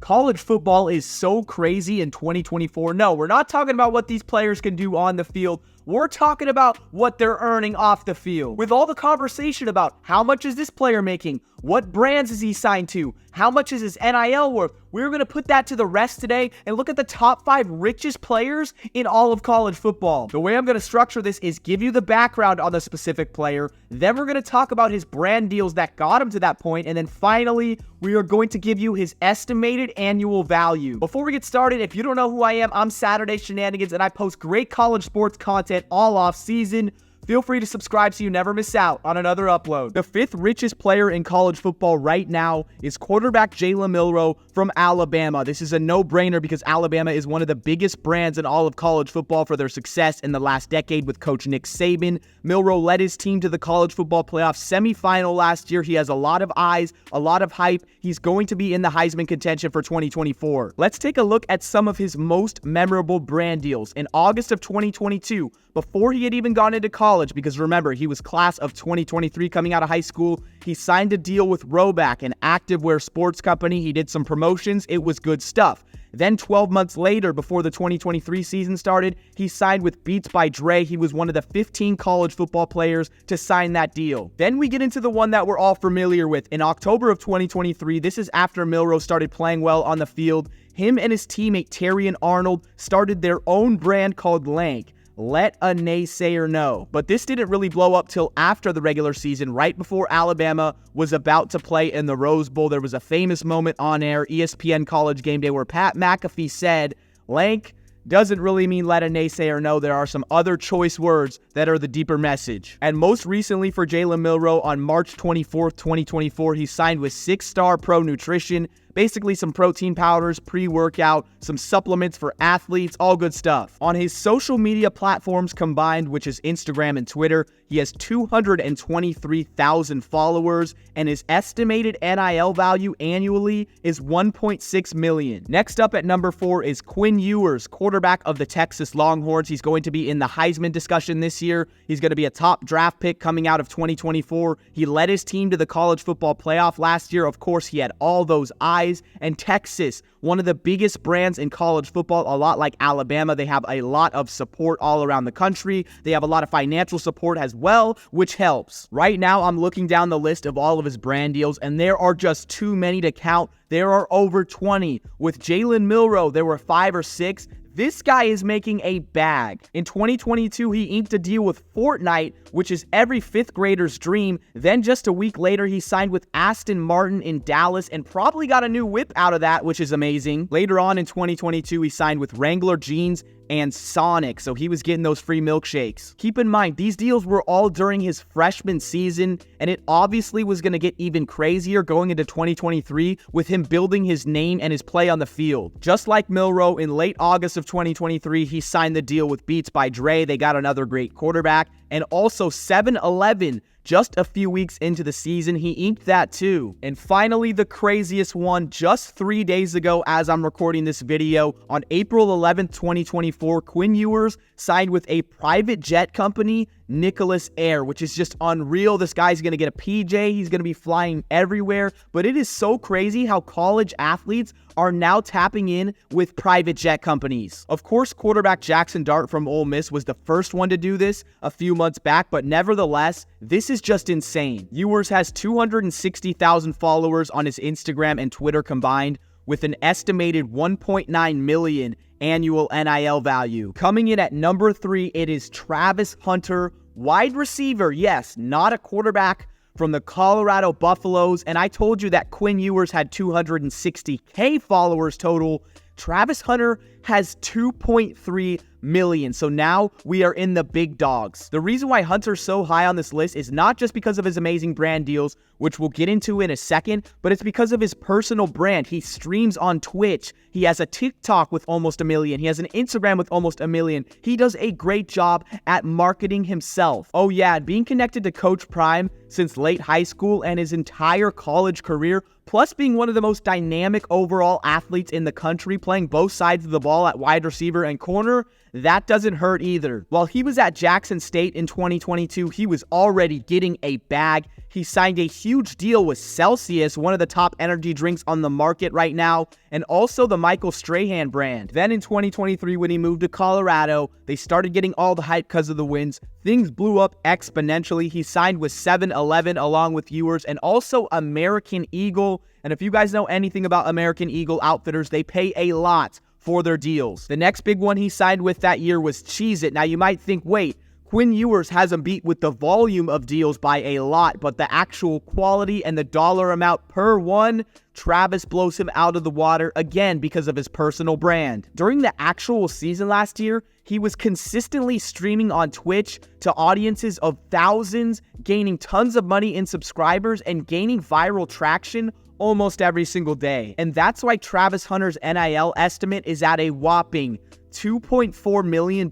College football is so crazy in 2024. No, we're not talking about what these players can do on the field. We're talking about what they're earning off the field. With all the conversation about how much is this player making, what brands is he signed to, how much is his NIL worth, we're going to put that to the rest today and look at the top 5 richest players in all of college football. The way I'm going to structure this is give you the background on the specific player, then we're going to talk about his brand deals that got him to that point, and then finally, we are going to give you his estimated annual value. Before we get started, if you don't know who I am, I'm Saturday Shenanigans, and I post great college sports content all off season. Feel free to subscribe so you never miss out on another upload. The 5th richest player in college football right now is quarterback Jalen Milroe from Alabama. This is a no-brainer because Alabama is one of the biggest brands in all of college football for their success in the last decade with coach Nick Saban. Milroe led his team to the college football playoff semifinal last year. He has a lot of eyes, a lot of hype. He's going to be in the Heisman contention for 2024. Let's take a look at some of his most memorable brand deals. In August of 2022, before he had even gone into college, because remember, he was class of 2023 coming out of high school, he signed a deal with Roback, an activewear sports company. He did some promotions. It was good stuff. Then 12 months later, before the 2023 season started, he signed with Beats by Dre. He was one of the 15 college football players to sign that deal. Then we get into the one that we're all familiar with. In October of 2023, this is after Milroe started playing well on the field. Him and his teammate Terrion Arnold started their own brand called Lank. Let a naysayer know. But this didn't really blow up till after the regular season, right before Alabama was about to play in the Rose Bowl. There was a famous moment on air, ESPN College Game Day, where Pat McAfee said, Lank doesn't really mean let a naysayer know. There are some other choice words that are the deeper message. And most recently for Jalen Milroe, on March 24th, 2024, he signed with 6-Star Pro Nutrition. Basically some protein powders, pre-workout, some supplements for athletes, all good stuff. On his social media platforms combined, which is Instagram and Twitter, he has 223,000 followers, and his estimated NIL value annually is $1.6 million. Next up at number 4 is Quinn Ewers, quarterback of the Texas Longhorns. He's going to be in the Heisman discussion this year. He's going to be a top draft pick coming out of 2024. He led his team to the college football playoff last year. Of course, he had all those eyes. And Texas, one of the biggest brands in college football, a lot like Alabama. They have a lot of support all around the country. They have a lot of financial support as well, which helps. Right now, I'm looking down the list of all of his brand deals, and there are just too many to count. There are over 20. With Jalen Milroe, there were 5 or 6. This guy is making a bag. In 2022, he inked a deal with Fortnite, which is every 5th grader's dream. Then just a week later, he signed with Aston Martin in Dallas and probably got a new whip out of that, which is amazing. Later on in 2022, he signed with Wrangler Jeans and Sonic, so he was getting those free milkshakes. Keep in mind, these deals were all during his freshman season, and it obviously was going to get even crazier going into 2023 with him building his name and his play on the field. Just like Milroe, in late August of 2023, he signed the deal with Beats by Dre. They got another great quarterback, and also 7-Eleven. Just a few weeks into the season, he inked that too. And finally, the craziest one, just 3 days ago as I'm recording this video, on April 11th, 2024, Quinn Ewers signed with a private jet company, Nicholas Air, which is just unreal. This guy's going to get a PJ. He's going to be flying everywhere. But it is so crazy how college athletes are now tapping in with private jet companies. Of course, quarterback Jackson Dart from Ole Miss was the first one to do this a few months back, but nevertheless, this is just insane. Ewers has 260,000 followers on his Instagram and Twitter combined, with an estimated 1.9 million annual NIL value. Coming in at number 3, it is Travis Hunter, wide receiver, yes, not a quarterback, from the Colorado Buffaloes. And I told you that Quinn Ewers had 260K followers total. Travis Hunter has 2.3 million. So now we are in the big dogs. The reason why Hunter's so high on this list is not just because of his amazing brand deals, which we'll get into in a second, but it's because of his personal brand. He streams on Twitch. He has a TikTok with almost 1 million. He has an Instagram with almost 1 million. He does a great job at marketing himself. Oh yeah, and being connected to Coach Prime since late high school and his entire college career, plus being one of the most dynamic overall athletes in the country, playing both sides of the ball at wide receiver and corner, that doesn't hurt either. While he was at Jackson State in 2022, he was already getting a bag. He signed a huge deal with Celsius, one of the top energy drinks on the market right now, and also the Michael Strahan brand. Then in 2023, when he moved to Colorado, they started getting all the hype because of the wins. Things blew up exponentially. He signed with 7-Eleven along with Ewers and also American Eagle. And if you guys know anything about American Eagle Outfitters, they pay a lot for their deals. The next big one he signed with that year was Cheez-It. Now you might think, wait, Quinn Ewers has him beat with the volume of deals by a lot, but the actual quality and the dollar amount per one, Travis blows him out of the water again because of his personal brand. During the actual season last year, he was consistently streaming on Twitch to audiences of thousands, gaining tons of money in subscribers and gaining viral traction almost every single day. And that's why Travis Hunter's NIL estimate is at a whopping $2.4 million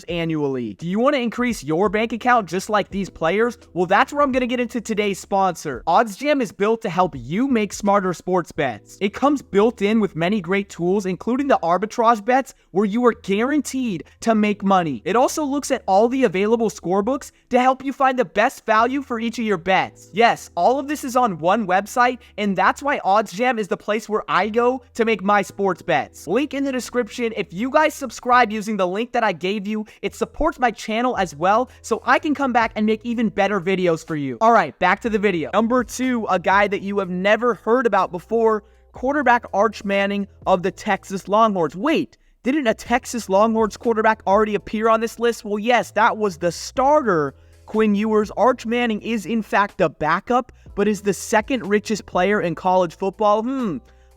annually. Do you want to increase your bank account just like these players? Well, that's where I'm going to get into today's sponsor. OddsJam is built to help you make smarter sports bets. It comes built in with many great tools, including the arbitrage bets, where you are guaranteed to make money. It also looks at all the available scorebooks to help you find the best value for each of your bets. Yes, all of this is on one website, and that's why OddsJam is the place where I go to make my sports bets. Link in the description. If you guys subscribe using the link that I gave you, it supports my channel as well, so I can come back and make even better videos for you. All right, back to the video. Number 2, a guy that you have never heard about before, quarterback Arch Manning of the Texas Longhorns. Wait, didn't a Texas Longhorns quarterback already appear on this list? Well, yes, that was the starter, Quinn Ewers. Arch Manning is in fact the backup, but is the second richest player in college football.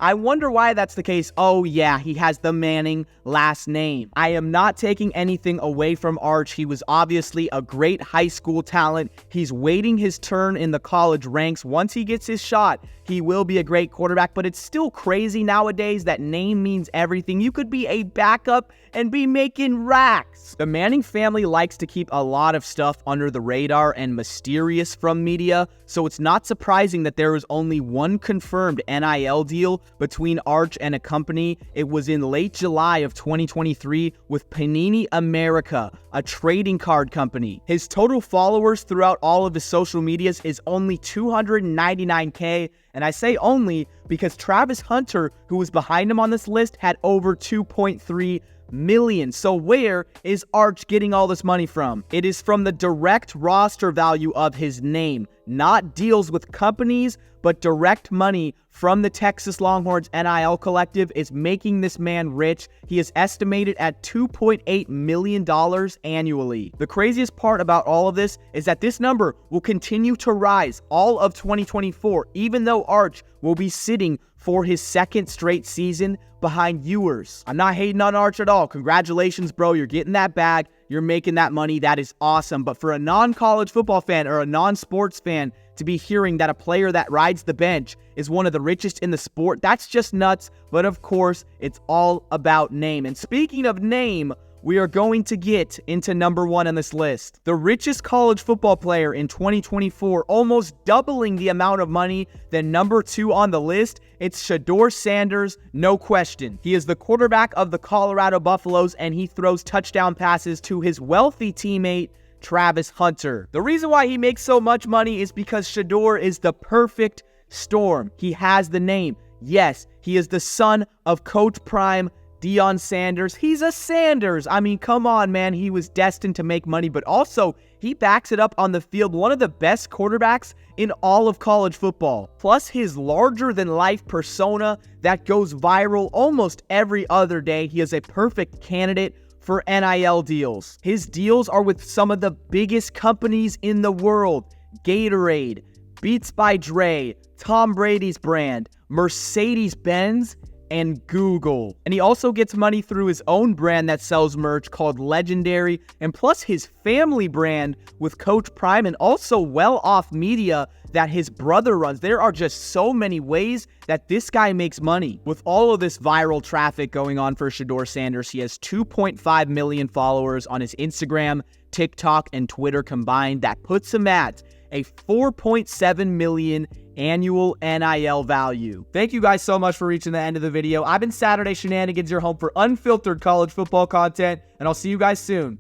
I wonder why that's the case. Oh yeah, he has the Manning last name. I am not taking anything away from Arch. He was obviously a great high school talent. He's waiting his turn in the college ranks. Once he gets his shot, he will be a great quarterback, but it's still crazy nowadays that name means everything. You could be a backup and be making racks. The Manning family likes to keep a lot of stuff under the radar and mysterious from media, so it's not surprising that there is only one confirmed NIL deal between Arch and a company. It was in late July of 2023 with Panini America, a trading card company. His total followers throughout all of his social medias is only 299K, and I say only because Travis Hunter, who was behind him on this list, had over 2.3 million. So where is Arch getting all this money from? It is from the direct roster value of his name, not deals with companies, but direct money from the Texas Longhorns NIL collective is making this man rich. He is estimated at $2.8 million annually. The craziest part about all of this is that this number will continue to rise all of 2024, even though Arch will be sitting for his second straight season behind Ewers. I'm not hating on Arch at all. Congratulations, bro. You're getting that bag. You're making that money. That is awesome. But for a non-college football fan or a non-sports fan to be hearing that a player that rides the bench is one of the richest in the sport, that's just nuts. But of course, it's all about name. And speaking of name, we are going to get into number 1 on this list. The richest college football player in 2024, almost doubling the amount of money than number 2 on the list. It's Shad Sanders, no question. He is the quarterback of the Colorado Buffaloes, and he throws touchdown passes to his wealthy teammate, Travis Hunter. The reason why he makes so much money is because Shad is the perfect storm. He has the name. Yes, he is the son of Coach Prime Deion Sanders. He's a Sanders. I mean, come on, man. He was destined to make money, but also he backs it up on the field. One of the best quarterbacks in all of college football. Plus his larger-than-life persona that goes viral almost every other day. He is a perfect candidate for NIL deals. His deals are with some of the biggest companies in the world. Gatorade, Beats by Dre, Tom Brady's brand, Mercedes-Benz, and Google. And he also gets money through his own brand that sells merch called Legendary, and plus his family brand with Coach Prime, and also well-off media that his brother runs. There are just so many ways that this guy makes money. With all of this viral traffic going on for Shad Sanders, he has 2.5 million followers on his Instagram, TikTok, and Twitter combined. That puts him at a $4.7 million annual NIL value. Thank you guys so much for reaching the end of the video. I've been Saturday Shenanigans, your home for unfiltered college football content, and I'll see you guys soon.